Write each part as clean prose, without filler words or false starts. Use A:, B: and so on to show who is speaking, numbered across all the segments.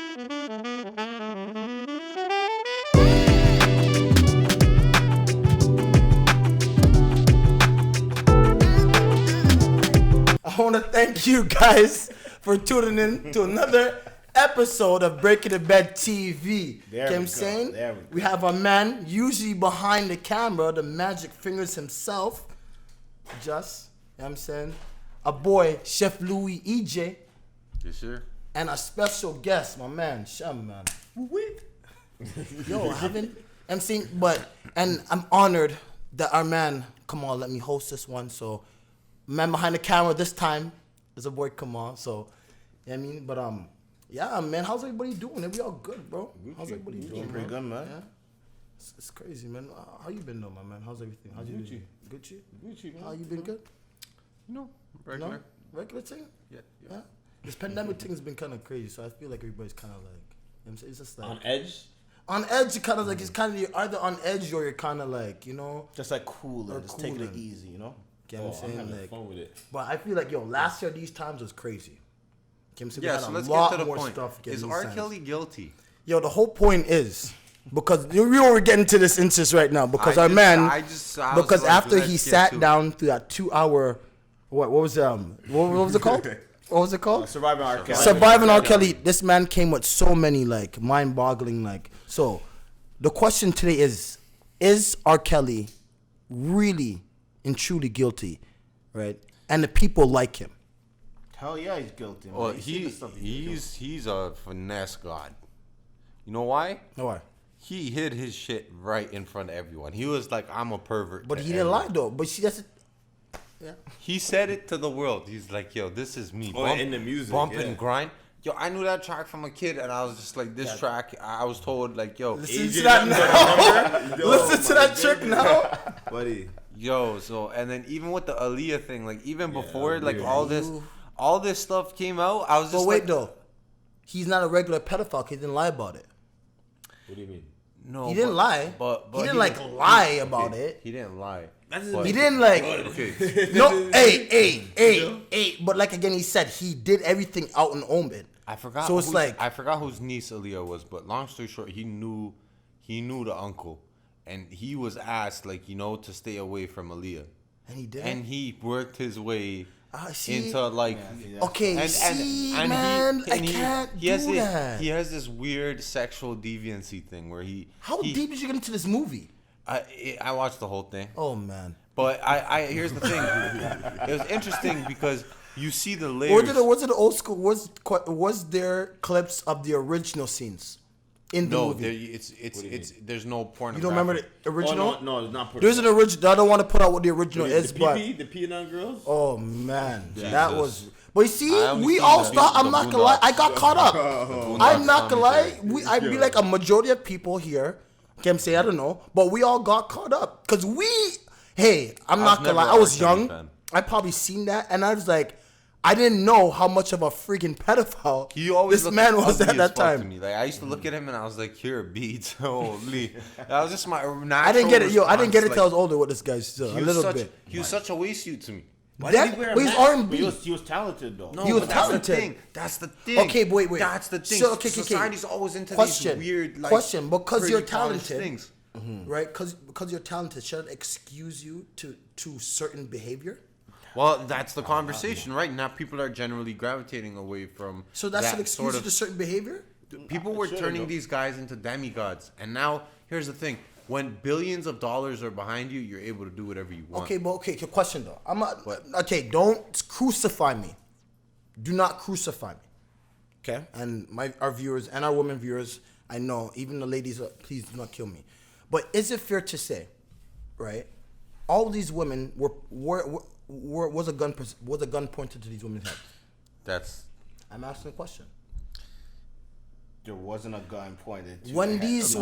A: I want to thank you guys for tuning in to another episode of Breaking the Bed TV. We have a man usually behind the camera, the magic fingers himself. You know what I'm saying? A boy, Chef Louis EJ.
B: Yes, sir.
A: And a special guest, my man, Shem, man. Yo, and I'm honored that our man, come on, let me host this one. So, man behind the camera this time is a boy, come on. So, you know what I mean? But, yeah, man, how's everybody doing? We all good, bro. How's everybody doing?
B: Pretty good, man.
A: Yeah? It's crazy, man. How you been, though, my man? How's everything? How's you been? Gucci, man. How you been good?
B: No, regular.
A: No? Regular thing?
B: Yeah.
A: This pandemic thing has been kind of crazy, so I feel like everybody's kind of like, you know what I'm saying? It's just like...
C: On edge?
A: On edge, you kind of like, it's kind of, you're either on edge or you're kind of like, you know...
C: Just like cooler, just taking it easy, you know?
A: You know what I'm saying?
C: I'm having
A: like,
C: fun with it.
A: But I feel like, last year, these times was crazy. You know what I'm saying?
B: Yeah,
A: We had
B: so
A: a
B: let's
A: lot
B: get to the
A: more
B: point.
A: stuff
B: Is
A: these
B: R.Kelly
A: times.
B: guilty?
A: Yo, the whole point is... Because we already getting to this instance right now. Because
B: I
A: because after he sat down through that 2-hour, what was it called? What was it called?
C: Surviving R. Kelly.
A: Surviving R. Kelly. This man came with so many like mind-boggling like. So, the question today is R. Kelly really and truly guilty, right? And the people like him.
C: Hell yeah, he's guilty. Man.
B: Well,
C: he's
B: he's a finesse god. You know why?
A: No why?
B: He hid his shit right in front of everyone. He was like, "I'm a pervert."
A: But
B: to
A: he didn't
B: everyone.
A: lie though. But that's yeah.
B: He said it to the world. He's like, "Yo, this is me."
C: in the music,
B: bump
C: yeah.
B: and grind. Yo, I knew that track from a kid, and I was just like, "This track." I was told like, "Yo,
A: Listen to that now. Listen to that trick now,
C: buddy.
B: Yo, so and then even with the Aaliyah thing, like even before like all this stuff came out, I was just
A: But wait
B: like,
A: though, he's not a regular pedophile. 'Cause he didn't lie about it.
C: What do you mean?
B: no,
A: He didn't lie.
B: But
A: he didn't lie about it.
B: He didn't lie.
A: He didn't like.
B: Okay.
A: No, hey. But like again, he said he did everything out in open.
B: I forgot.
A: So it's like
B: I forgot whose niece Aaliyah was, but long story short, he knew the uncle, and he was asked to stay away from Aaliyah,
A: and he did.
B: and he worked his way
A: see?
B: into like.
A: Okay, man, I can't do that.
B: He has this weird sexual deviancy thing where
A: How deep did you get into this movie?
B: I watched the whole thing.
A: Oh man.
B: But I here's the thing. It was interesting because you see the layers.
A: Was it old school? Was there clips of the original scenes in the movie?
B: It's there's no porn.
A: You don't remember the original?
C: Oh, no, it's not porn.
A: There's an original. I don't want to put out what the original is, but
C: the peanut girls.
A: oh man,
B: Jesus.
A: that was. But you see,
B: I only
A: we
B: seen
A: all
B: the
A: start. I'm
B: the
A: not gonna lie. I got caught up. I'm not gonna lie.
B: commentary.
A: I be like a majority of people here. Can say I don't know, but we all got caught up because Hey, I'm not gonna lie. I was young. I probably seen that, and I was like, I didn't know how much of a freaking pedophile this man was at that time.
B: To me. Like I used to look at him and I was like, "You're a beat." Holy, that was just my natural.
A: I didn't get it. I didn't get it
B: response.
A: till I was older with this guy. Still, a little bit.
B: He was such a waste suit to me.
C: Why did he wear a
A: He's
C: mask?
A: R&B.
C: He was talented though.
B: No,
A: He was
B: but that's the
A: talented.
B: thing. That's the thing.
A: Okay, but wait.
B: That's the thing.
A: So, okay.
B: Society's always into
A: Question.
B: these weird, like,
A: question. Because
B: pretty
A: you're
B: polished
A: talented,
B: things.
A: right? Because you're talented, should it excuse you to certain behavior?
B: Well, that's the conversation, right? Now people are generally gravitating away from.
A: So that should
B: that
A: excuse you to certain behavior?
B: People were turning these guys into demigods, and now here's the thing: when billions of dollars are behind you, you're able to do whatever you want.
A: Okay, but okay. Question though, I'm not.
B: What?
A: Okay, don't crucify me. Do not crucify me. Okay, and our viewers and our women viewers, I know, even the ladies, please do not kill me. But is it fair to say, right? All these women was a gun pointed to these women's heads? I'm asking a question.
C: There wasn't a gun pointed. To
A: When
C: the head.
A: these
B: Through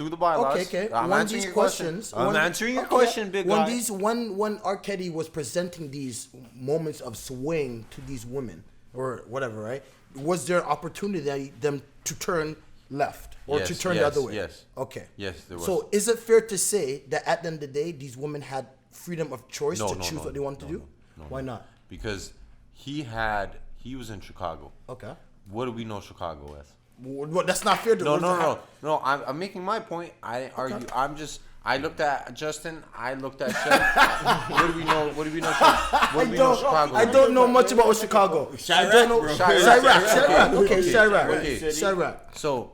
B: the bylaws.
A: Okay.
B: I'm
A: When
B: answering
A: these
B: your
A: questions,
B: question. I'm answering your question, big guy.
A: when R. Kelly was presenting these moments of swing to these women or whatever, right? Was there opportunity them to turn left or to turn the other way?
B: Yes.
A: Okay.
B: Yes, there was.
A: So is it fair to say that at the end of the day, these women had freedom of choice to choose what they wanted to do?
B: No.
A: Why not?
B: Because he was in Chicago.
A: Okay.
B: what do we know Chicago as?
A: Well, that's not fair.
B: No. I'm making my point. I didn't argue. I looked at Justin. I looked at Chef. What do we know? What do we know? What do we know Chicago?
A: I don't know much about Chicago. Chirac. Okay, Chirac.
B: So,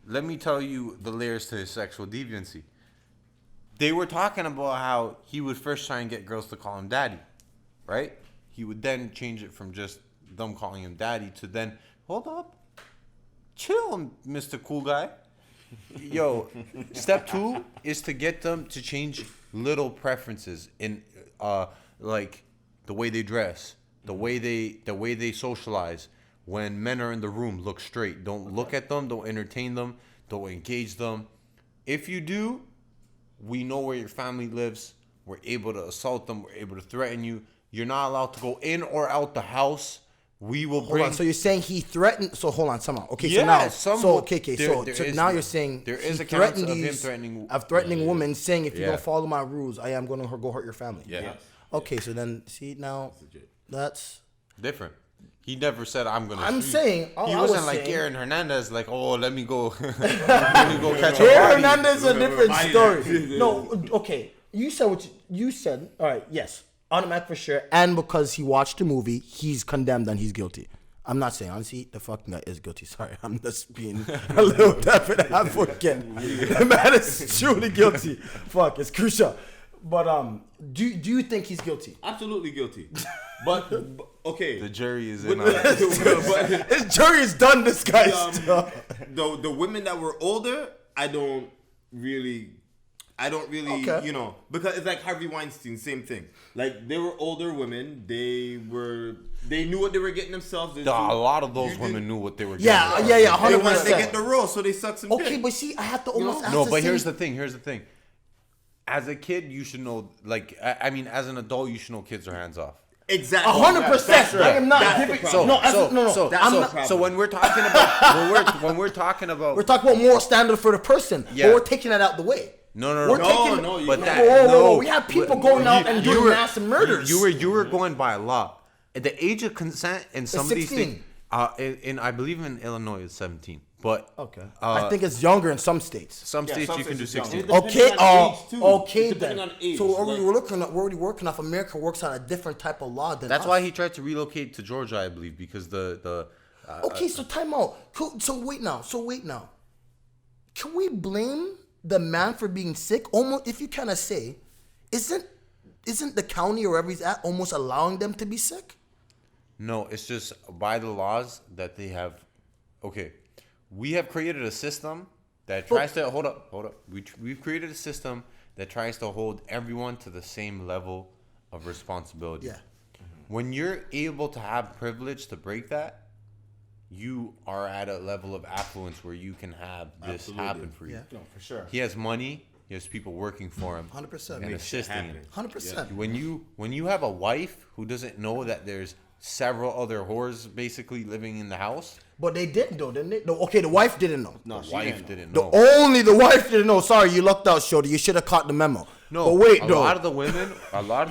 B: let me tell you the layers to his sexual deviancy. They were talking about how he would first try and get girls to call him daddy, right? He would then change it from just them calling him daddy to then, hold up, chill, Mr. Cool Guy. Yo, step 2 is to get them to change little preferences in like the way they dress, the way they socialize. When men are in the room, look straight. Don't look at them, don't entertain them, don't engage them. If you do, we know where your family lives. We're able to assault them, we're able to threaten you. You're not allowed to go in or out the house. We will bring.
A: Hold on. So you're saying he threatened? So hold on, somehow. Okay.
B: Yeah,
A: so now you're saying
B: there is
A: he
B: accounts
A: threatened
B: of him
A: these
B: threatening
A: women, saying if you
B: Yeah.
A: don't follow my rules, I am gonna go hurt your family.
B: Yeah.
C: Yes.
A: Okay. So then, see now, that's.
B: Different. He never said I'm gonna.
A: I'm
B: shoot
A: saying
B: you." He
A: I
B: wasn't
A: was
B: like
A: saying-
B: Aaron Hernandez, like, oh, let me go, let me go catch a
A: Aaron
B: body.
A: Hernandez is a different
C: Reminder.
A: story. No, okay. You said what you said. All right, yes, automatic for sure. And because he watched the movie, he's condemned and he's guilty. I'm not saying honestly, the fucking guy is guilty. Sorry, I'm just being a little definite advocate. The man is truly guilty. Fuck, it's crucial. But do you think he's guilty?
C: Absolutely guilty. But okay.
B: The jury is in on it.
C: But
A: His jury is done. This guy.
C: the women that were older, I don't really,
A: Okay.
C: you know, because it's like Harvey Weinstein, same thing. Like they were older women, they knew what they were getting themselves into.
B: A lot of those women knew what they were getting.
A: Yeah,
C: They
A: 100%.
C: once they get the role, so they suck some
A: Okay,
C: dick.
A: but see, I have to almost ask
B: No,
A: the
B: but
A: same-
B: here's the thing. As a kid, you should know, like, I mean, as an adult, you should know kids are hands off.
C: Exactly.
A: 100%. I am not
C: That's the
A: giving.
C: problem.
A: No.
C: That's
A: I'm
C: the
A: not.
C: problem.
B: So when we're talking about when we're talking about
A: We're talking about moral standard for the person,
B: Yeah.
A: but we're taking that out the way.
B: no,
A: We're
C: No,
A: taking.
C: no, you
B: but
C: can't.
B: that
A: Whoa.
B: no,
A: We have people going out and doing mass murders.
B: You were going by a law. At the age of consent in some of these
A: 16.
B: things, in I believe in Illinois it's 17, but
A: Okay. I think it's younger in some states.
B: some states
C: some
B: you can do
C: states it's
B: 16.
C: younger.
A: Okay.
C: Depending on age, too.
A: Okay
C: Depending
A: then.
C: on age,
A: So
C: like-
A: we're already working off. America works on a different type of law than
B: That's
A: us.
B: why he tried to relocate to Georgia, I believe, because the
A: Okay, so time out. So wait now. Can we blame the man for being sick? Almost, if you kind of say, isn't the county or wherever he's at almost allowing them to be sick?
B: No, it's just by the laws that they have. Okay, we have created a system that tries to hold up. We've created a system that tries to hold everyone to the same level of responsibility.
A: Yeah.
B: When you're able to have privilege to break that, you are at a level of affluence where you can have this happen for you.
A: Yeah.
C: No, for sure.
B: He has money. He has people working for him
A: 100%.
B: and
A: Makes
C: shit
B: assisting him.
C: happen.
A: 100%.
B: When you have a wife who doesn't know that there's several other whores basically living in the house,
A: But they didn't though, didn't they? No, okay, the wife didn't know.
C: No,
B: the
C: she
B: wife
C: didn't
B: didn't
A: The
B: know.
A: only the wife didn't know. Sorry, you lucked out, Shorty. You should have caught the memo.
B: No,
A: but wait,
B: a
A: though.
B: lot of the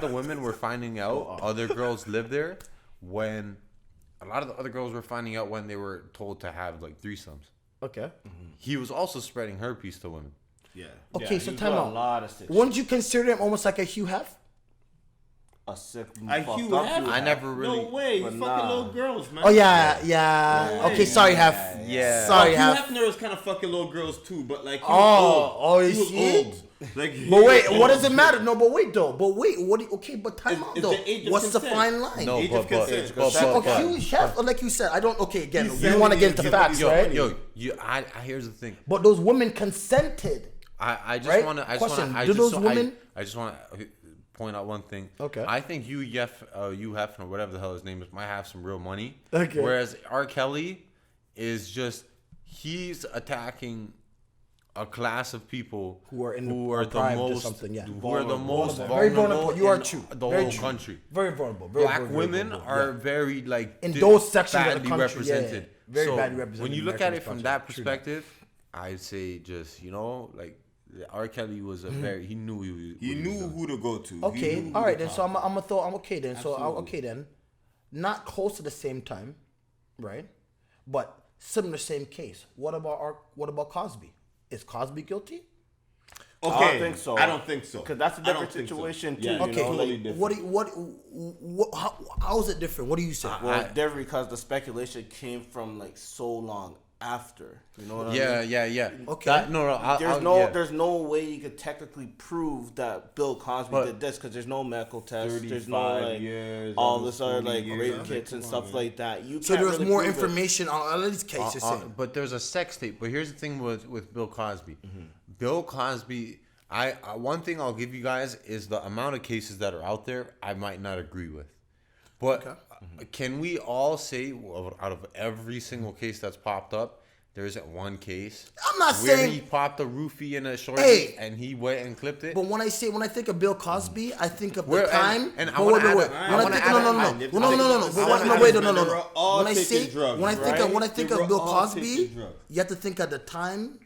B: women were finding out other girls live there when a lot of the other girls were finding out when they were told to have like threesomes.
A: Okay.
B: He was also spreading herpes to women.
C: Yeah.
A: Okay,
C: Yeah,
A: so
C: he
A: time
C: was
A: out.
C: doing a lot of shit.
A: Wouldn't you consider him almost like a Hugh Hef?
C: A sick,
D: I
C: fucked
D: Hugh
C: up
D: Hef?
C: Hugh
B: I
C: Hef.
B: never really.
D: No way,
C: But
D: you
C: nah.
D: fucking little girls, man.
A: Oh yeah.
D: No way.
A: Okay, sorry, Hef.
B: Yeah.
A: Sorry,
D: Hugh
A: Hef.
D: Hefner was kind of fucking little girls too, but like he
A: Oh,
D: was old.
A: you
D: He was
A: see?
D: old. Like, he
A: But wait,
D: was
A: what
D: old.
A: does it matter? No, but wait though. But wait, what? Okay, but time
D: It's-
A: out
D: it's
A: though.
D: the age of
A: What's the
D: consent.
A: fine line?
B: No,
D: Age of consent.
A: Oh, Hugh Hef, like you said, I don't. Okay, again,
D: He's
A: we want to get
D: 70
A: into facts,
D: years
A: right?
B: I here's the thing.
A: But those women consented.
B: I just
A: Right?
B: want to.
A: Question,
B: I
A: do
B: just
A: those
B: so-
A: women-
B: I just want to point out one thing.
A: Okay.
B: I think Hugh Hefner, whatever the hell his name is, might have some real money.
A: Okay.
B: Whereas R.Kelly is just he's attacking a class of people
A: Who are in
B: who are the
A: deprived or
B: most
A: something, yeah.
B: who are the most vulnerable.
A: Very vulnerable. You are
B: in
A: true.
B: The
A: Very
B: whole
A: true.
B: country.
A: Very vulnerable. Very,
B: Black
A: very, very
B: women
A: vulnerable,
B: are
A: yeah.
B: very like
A: In those sections of the
B: badly
A: country,
B: represented.
A: yeah. Very
B: So
A: badly represented
B: when you
A: in
B: look
A: American
B: at it from
A: culture.
B: that
A: True that.
B: perspective, I'd say just like R. Kelly was a very he knew
D: He
B: what was
D: knew
B: doing.
D: who to go to. He
A: Okay,
D: knew
A: all
D: who
A: right
D: to
A: then. So
D: talk
A: I'm gonna throw. I'm okay then. So
D: Absolutely.
A: okay then. Not close at the same time, right? But similar same case. What about Cosby? Is Cosby guilty?
C: Okay,
D: I don't think so.
C: I don't think so.
D: Because that's a
C: I don't
D: different
C: think so.
D: situation, too.
C: Yeah,
D: You
A: Okay,
D: know,
C: totally
D: like,
C: different.
A: how is it different? What do you say?
D: well, different because the speculation came from like so long after. You know what I mean?
B: Yeah.
A: Okay.
D: There's no way you could technically prove that Bill Cosby
B: But-
D: did this because there's no medical test. There's no
C: 35
D: like
C: years,
D: all this other
C: 40
D: like
C: years.
D: rape kits and stuff like that. You
A: So
D: can't
A: there was
D: really
A: more
D: prove it.
A: information on all of these cases.
B: But there's a sex tape. But here's the thing with Bill Cosby.
A: Mm-hmm.
B: Bill Cosby, I one thing I'll give you guys is the amount of cases that are out there I might not agree with. But can we all say out of every single case that's popped up, there isn't one case
A: I'm not
B: where
A: saying-
B: he popped a roofie in a shorty
A: Hey.
B: and he went and clipped it?
A: But when I think of Bill Cosby, I think of the
B: Where-
A: time.
B: and I
A: But
B: wanna
A: wait.
B: add- I
A: When I
B: wanna
A: think,
B: add
A: no.
B: a-
A: But
C: I
A: no.
C: They were all
A: When I
C: taking drugs,
A: when I
C: right?
A: think
C: They
A: of
C: were
A: Bill
C: all
A: Cosby,
C: taking drugs.
A: you have to think of the time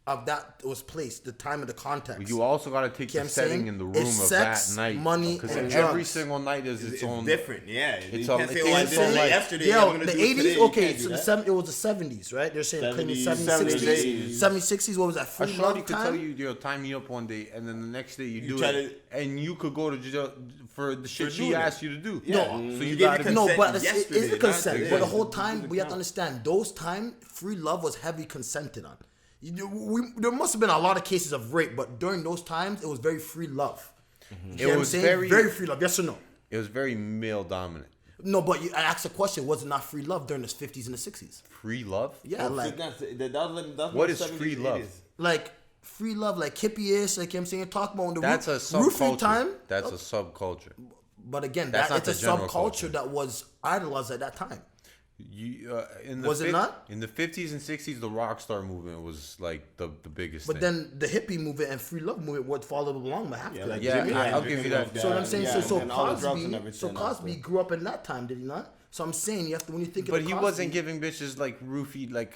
A: of that it was placed, the time of the context.
B: You also got to take
A: You know
B: the
A: what I'm
B: setting
A: saying?
B: in the room
A: It's
B: of
A: sex,
B: that night.
A: money,
B: Because
A: and
B: every
A: drugs.
B: single night is its
C: It's
B: own.
C: different, yeah.
B: It's
C: You
B: all-
C: can't say,
B: it's
C: oh, I
B: its
C: did
B: own
C: it
B: life.
C: yesterday.
A: Yeah,
C: I'm gonna
A: the
C: do it
A: 80s.
C: today. You
A: Okay,
C: can't do
A: so
C: that.
A: it was the 70s, right? They're saying claiming
C: 70s,
A: 70s, 60s,
C: 70s.
A: 70s, 60s. What was that?
B: A
A: Free
B: shorty
A: love
B: could tell
A: time.
B: you, tie me up one day, and then the next day you do
C: try
B: it, and you could go to jail for the shit she
C: doing it.
B: asked you to do.
C: Yeah.
B: So
C: You
B: you
C: gave
B: got
C: me
B: to
C: consent.
A: No, but it's
C: yesterday,
A: a consent.
C: not
A: But the
C: today.
A: whole time we have to understand those time free love was heavy consented on. There must have been a lot of cases of rape, but during those times it was very free love. You get what I'm
B: was
A: saying?
B: very-
A: very free love. Yes or no?
B: It was very male dominant.
A: No, but I asked a question: was it not free love during the 50s and the 60s?
B: Free love.
A: Yeah, like
B: What is free love?
A: free love, like hippie-ish, like you know what I'm saying. Talk about when the
B: That's a
A: roofie
B: subculture.
A: time.
B: That's a subculture.
A: But again,
B: That's not
A: it's a
B: the general
A: subculture
B: culture.
A: that was idolized at that time.
B: Was
A: it not?
B: In the 50s and 60s, the rock star movement was like the biggest
A: But
B: thing.
A: then the hippie movement and free love movement would follow along after that.
B: Yeah,
C: Jimmy
B: I'll
C: Hendrix
B: give you
C: and
B: that.
A: So what I'm saying,
D: Yeah,
A: so
D: and all the drugs and
A: Cosby,
D: everything after.
A: grew up in that time, did he not? So I'm saying you have to when you think
B: But
A: of
B: he
A: Cosby,
B: wasn't giving bitches like roofie, like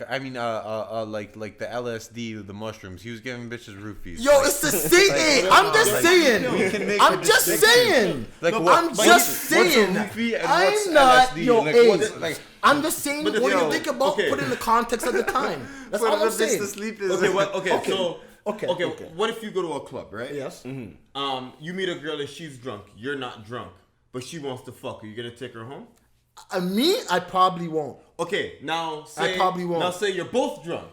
B: like the LSD or the mushrooms. He was giving bitches roofies.
A: Yo, it's the same. Hey, I'm just saying. I'm just saying.
B: Like
A: I'm
B: what-
A: just
B: what's
A: saying.
B: a roofie and what's
A: I'm not.
B: LSD?
A: Yo,
B: Like,
A: hey,
B: what's, like,
A: I'm just saying. What do you
C: yo,
A: think about
C: okay.
A: put in the context of the time? That's all I'm saying.
C: Okay, what? Okay, so
A: Okay.
C: What if you go to a club, right?
A: Yes.
C: You meet a girl and she's drunk. You're not drunk, but she wants to fuck. Are you gonna take her home?
A: Me, I probably won't.
C: Okay, now say
A: probably won't.
C: Now say you're both drunk,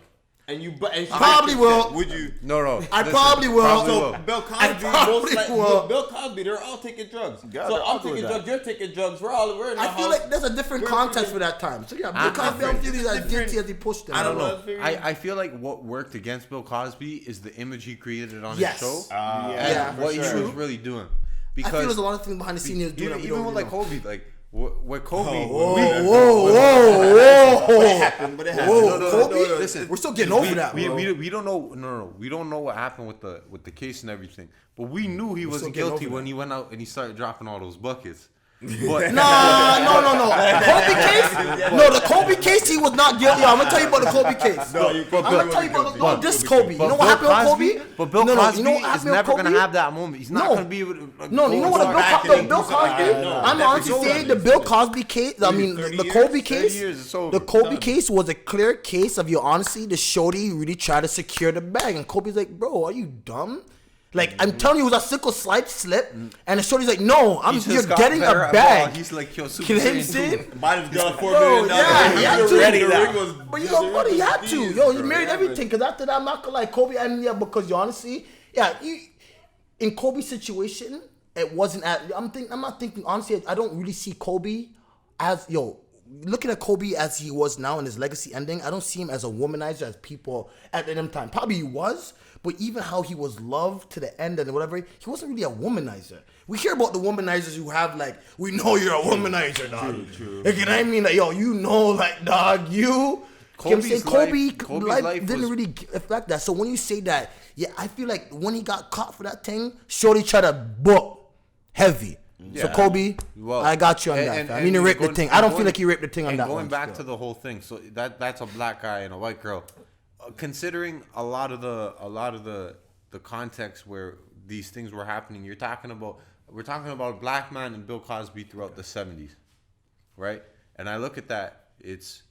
C: and you and she
A: Probably
C: consent.
A: will.
C: Would you?
B: no.
A: I probably will.
B: Probably
C: So
B: will.
C: Bill
A: I
C: Cosby,
A: probably will.
C: Bill Cosby, they're all taking drugs.
D: Yeah,
C: so
D: they're all
C: I'm taking
D: doing
C: drugs.
D: that.
C: You're taking drugs. We're in the
A: I feel
C: house.
A: like there's a different
C: We're
A: context
C: freaking-
A: for that time. So yeah, Bill Cosby, I don't
C: different.
A: think he's as
C: It's
A: guilty
C: different.
A: as he pushed him.
B: I don't know.
C: Very-
B: I feel like what worked against Bill Cosby is the image he created on
A: Yes.
B: his show.
A: Yeah,
B: and
A: for
B: what
A: sure.
B: he was really doing.
A: I
B: Because
A: feel there's a lot of things behind the scenes he was doing.
B: even,
A: that we
B: even
A: don't
B: with
A: really
B: like
A: know.
B: Kobe, like with Kobe.
A: Whoa.
C: happened, but it happened.
A: Whoa, Kobe.
B: Listen,
A: We're still getting over that, bro.
B: we don't know. No, we don't know what happened with the case and everything. But we knew he wasn't
A: getting
B: guilty
A: over
B: when
A: that.
B: he went out and he started dropping all those buckets. But
A: No. The Kobe case? No, the Kobe case, he was not guilty. I'm gonna tell you about the Kobe case.
C: No,
A: I'm gonna tell you about this Kobe. You
B: But
A: know what happened with Kobe?
B: But Bill
A: No,
B: Cosby
A: you know what
B: is
A: happened with
B: never gonna
A: Kobe?
B: have that moment. He's not
A: No.
B: gonna be able to.
A: No, you know what? Bill Cosby. I'm honestly saying the Bill Cosby case. I mean,
C: 30
A: the
C: years,
A: Kobe
B: 30
A: case.
B: years, it's over.
A: The Kobe case was a clear case of your honesty. The shorty really tried to secure the bag, and Kobe's like, "Bro, are you dumb?" Like I'm telling you, it was a sickle slip, and the shorty's like, "No, you're getting a bag."
B: He's like, yo, Super
A: You know what I'm
B: Saiyan
A: saying?
C: Might have got $4
A: Bro,
C: million.
A: yeah, he had to.
C: Ready
A: The
C: now.
A: ring was- But you know what? He had to. Yo, he married everything. Because after that, I'm not gonna like Kobe. And yeah, because you honestly, in Kobe's situation, it wasn't. I'm not thinking honestly. I don't really see Kobe as looking at Kobe as he was now and his legacy ending. I don't see him as a womanizer as people at the time. Probably he was. But even how he was loved to the end and whatever, he wasn't really a womanizer. We hear about the womanizers who have like, we know you're a womanizer, dog.
C: True.
A: Like, you know what I mean? Like, yo, you know, like, dog, you. You know what I'm saying?
B: Kobe's life
A: didn't
B: was-
A: really affect that. So when you say that, yeah, I feel like when he got caught for that thing, Shorty tried to book heavy. So
B: Yeah.
A: Kobe,
B: Well,
A: I got you on that. I mean, he raped the thing. I don't feel like he raped the thing on
B: and
A: that
B: going
A: one.
B: back to the whole thing, so that's a black guy and a white girl. Considering a lot of the context where these things were happening, we're talking about a black man and Bill Cosby throughout the 70s, right? And I look at that, it's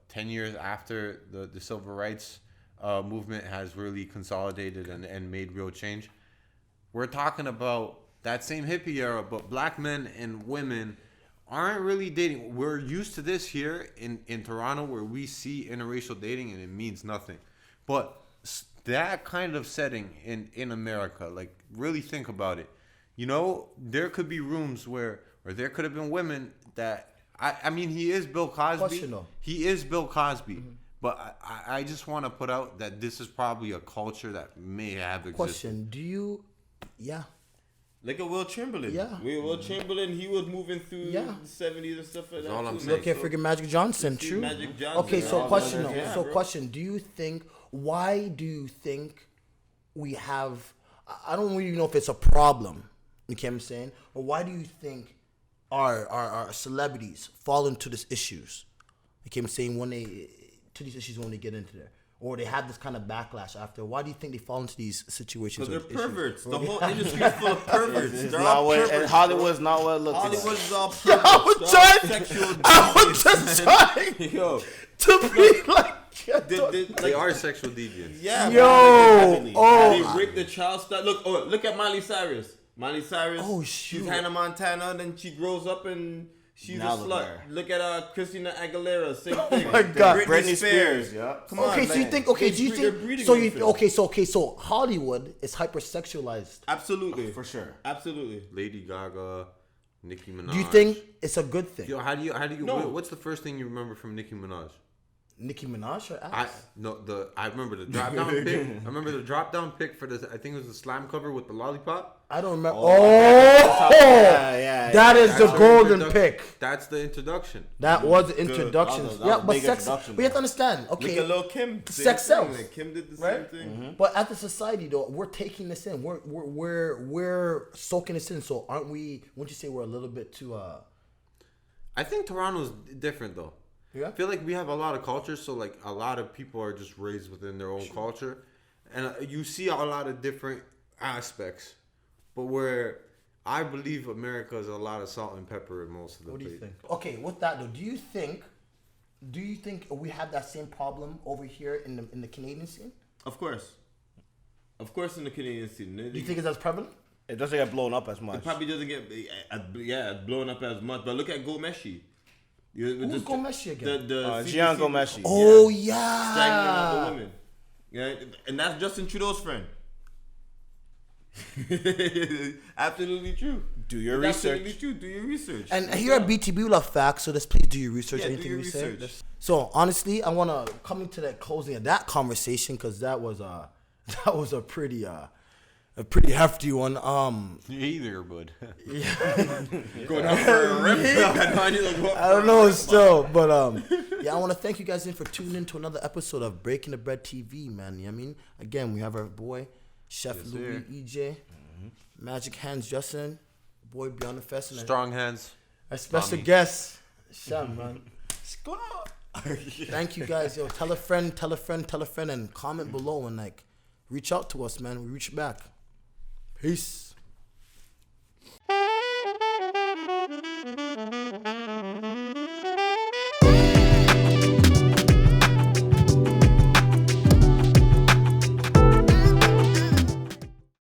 B: 10 years after the civil rights movement has really consolidated and made real change. We're talking about that same hippie era, but black men and women aren't really dating. We're used to this here in Toronto, where we see interracial dating and it means nothing. But that kind of setting in America, like, really think about it. You know, there could be rooms where there could have been women that, I mean, he is Bill Cosby.
A: Question, though.
B: He is Bill Cosby. But I just want to put out that this is probably a culture that may have existed.
A: Question: do you? Yeah.
C: Like a Will Chamberlain.
A: Yeah.
C: Will Chamberlain, he was moving through
A: Yeah.
C: the 70s and stuff like that.
B: all I'm
C: too,
B: saying.
C: man.
A: Okay, freaking Magic Johnson. True.
C: Magic Johnson.
A: Okay, so
C: all
A: question
C: that,
A: though.
C: yeah,
A: So
C: bro.
A: question: do you think? Why do you think we have? I don't really know if it's a problem. You get what I'm saying? Or why do you think our celebrities fall into these issues? You get what I'm saying? When they to these issues when they get into there, or they have this kind of backlash after. Why do you think they fall into these situations?
C: Because
A: or
C: they're
A: issues?
C: perverts.
A: Or
C: The
A: they
C: whole
A: have-
C: industry is full of perverts.
D: It's
C: They're
D: not
C: all
D: what,
C: perverts.
D: and Hollywood's not what it looks
C: Hollywood
D: like.
C: is all
A: Yeah, I was
C: perverts. They're all
A: trying.
C: sexual
A: I was
C: deviants,
A: just
C: man.
A: trying
C: Yo,
A: to be like.
B: They are sexual deviants.
C: yeah,
A: Yo,
C: man,
A: oh.
C: they rape the child star. Look at Miley Cyrus. Miley Cyrus.
A: Oh, shoot.
C: She's Hannah Montana. Then she grows up and she's
D: Now
C: a
D: look
C: slut.
D: at her.
C: Look at Christina Aguilera. Same thing.
A: my God.
D: Britney Spears, yeah.
C: Come on,
A: Okay, so you
C: man.
A: think? Okay,
C: They
A: do you
C: breed- they're
A: think?
C: breeding
A: So
C: them
A: you
C: for it.
A: so Hollywood is hypersexualized.
C: Absolutely,
D: For sure.
C: absolutely.
B: Lady Gaga, Nicki Minaj.
A: Do you think it's a good thing?
B: Yo, how do you?
C: No.
B: What's the first thing you remember from Nicki Minaj?
A: Nicki Minaj or
B: I
A: ass?
B: remember the drop down pic. I remember the drop down pic for the. I think it was the slam cover with the lollipop.
A: I don't remember.
D: Yeah.
A: That is the
B: That's her
A: golden
B: introduc-
A: pick.
B: That's the introduction.
A: That was the introduction.
D: That was
A: Yeah,
D: a
A: but
D: big
A: sex.
D: introduction,
A: We have to
D: bro.
A: understand.
C: Look
A: Okay,
C: at Lil Kim. Same
A: Sex
C: thing.
A: sells.
C: Like, Kim did the
A: right?
C: same thing.
A: But as a society, though, we're taking this in. We're soaking this in. So aren't we? Wouldn't you say we're a little bit too?
B: I think Toronto's different though.
A: Yeah?
B: I feel like we have a lot of cultures, so like a lot of people are just raised within their own culture, and you see a lot of different aspects. But where I believe America is a lot of salt and pepper in most of the
A: What do you
B: places.
A: think? Okay, with that though, do you think we have that same problem over here in the Canadian scene?
C: Of course, in the Canadian scene.
A: Do you think it's as prevalent?
D: It doesn't get blown up as
C: It
D: much.
C: probably doesn't get blown up as much. But look at Gomeshi.
A: Who's Gomeshi again?
C: The
D: Gian
C: CPC
D: Gomeshi.
A: Oh
C: strangling
A: yeah.
C: other women. Yeah, and that's Justin Trudeau's friend. Absolutely true.
D: Do your
C: That's
D: research.
C: Absolutely true. Do your research.
A: And here at BTB we love facts, so let's please do your research.
C: Yeah, do
A: anything
C: your
A: we say.
C: research.
A: So honestly, I want to come into that closing of that conversation because that was a pretty hefty one.
B: Either, bud.
C: Going out for a rip.
A: I don't know still, but yeah, I want to thank you guys for tuning in to another episode of Breaking the Bread TV, man. You know what I mean? Again, we have our boy Chef
B: Yes,
A: Louis
B: sir.
A: EJ, Magic Hands Justin, boy Beyond the Fest, and
B: Strong hands.
A: our special
B: Tommy.
A: guest, Chef, man. Thank you guys, yo. Tell a friend, and comment below and like reach out to us, man. We reach back. Peace.